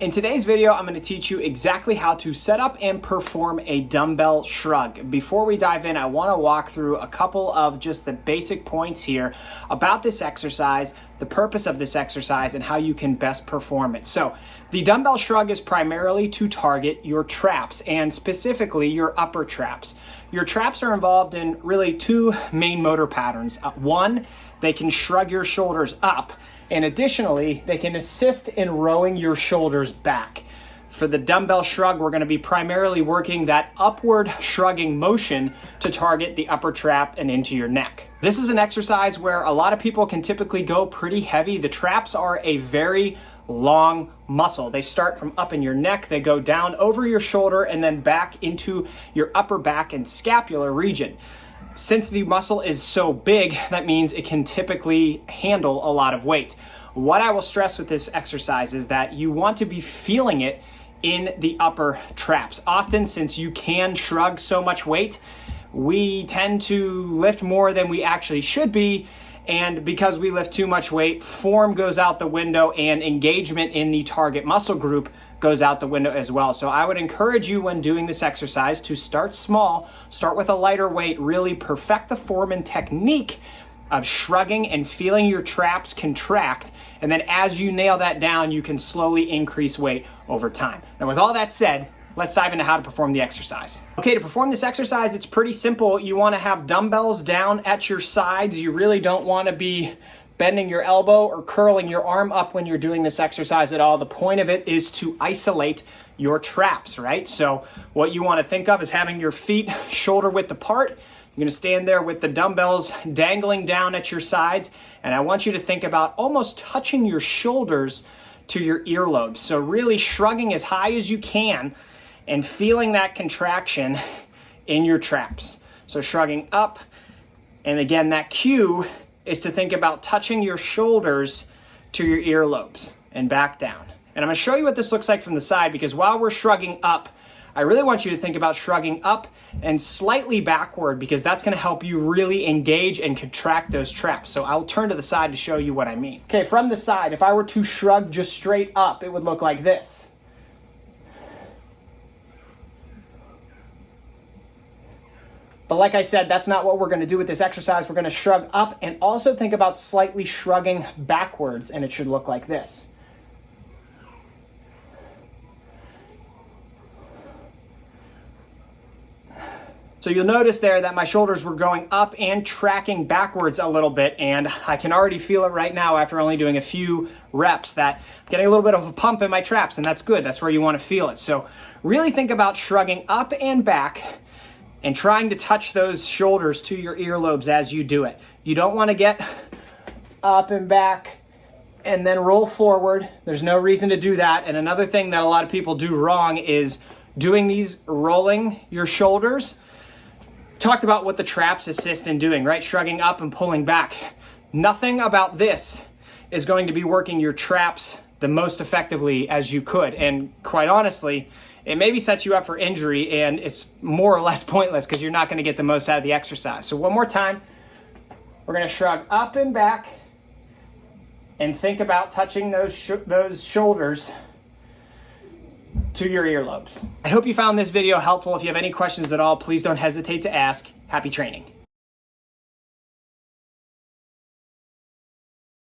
In today's video, I'm going to teach you exactly how to set up and perform a dumbbell shrug. Before we dive in, I want to walk through a couple of just the basic points here about this exercise, the purpose of this exercise, and how you can best perform it. So, the dumbbell shrug is primarily to target your traps, and specifically your upper traps. Your traps are involved in really two main motor patterns. One, they can shrug your shoulders up, and additionally, they can assist in rowing your shoulders back. For the dumbbell shrug, we're going to be primarily working that upward shrugging motion to target the upper trap and into your neck. This is an exercise where a lot of people can typically go pretty heavy. The traps are a very long muscle. They start from up in your neck, they go down over your shoulder, and then back into your upper back and scapular region. Since the muscle is so big, that means it can typically handle a lot of weight. What I will stress with this exercise is that you want to be feeling it in the upper traps. Often, since you can shrug so much weight, we tend to lift more than we actually should be. And because we lift too much weight, form goes out the window and engagement in the target muscle group goes out the window as well. So I would encourage you when doing this exercise to start small, start with a lighter weight, really perfect the form and technique of shrugging and feeling your traps contract. And then as you nail that down, you can slowly increase weight over time. Now with all that said, let's dive into how to perform the exercise. Okay, to perform this exercise, it's pretty simple. You want to have dumbbells down at your sides. You really don't want to be bending your elbow or curling your arm up when you're doing this exercise at all. The point of it is to isolate your traps, right? So what you want to think of is having your feet shoulder width apart. You're going to stand there with the dumbbells dangling down at your sides. And I want you to think about almost touching your shoulders to your earlobes. So really shrugging as high as you can and feeling that contraction in your traps. So shrugging up, and again, that cue is to think about touching your shoulders to your earlobes and back down. And I'm going to show you what this looks like from the side, because while we're shrugging up, I really want you to think about shrugging up and slightly backward, because that's going to help you really engage and contract those traps. So I'll turn to the side to show you what I mean. Okay, from the side, if I were to shrug just straight up, it would look like this. But like I said, that's not what we're going to do with this exercise. We're going to shrug up and also think about slightly shrugging backwards, and it should look like this. So you'll notice there that my shoulders were going up and tracking backwards a little bit, and I can already feel it right now after only doing a few reps that I'm getting a little bit of a pump in my traps, and that's good. That's where you want to feel it. So really think about shrugging up and back and trying to touch those shoulders to your earlobes as you do it. You don't want to get up and back and then roll forward. There's no reason to do that. And another thing that a lot of people do wrong is doing these rolling your shoulders. Talked about what the traps assist in doing, right? Shrugging up and pulling back. Nothing about this is going to be working your traps the most effectively as you could. And quite honestly, it maybe sets you up for injury, and it's more or less pointless because you're not going to get the most out of the exercise. So one more time, we're going to shrug up and back and think about touching those shoulders to your earlobes. I hope you found this video helpful. If you have any questions at all, please don't hesitate to ask. Happy training.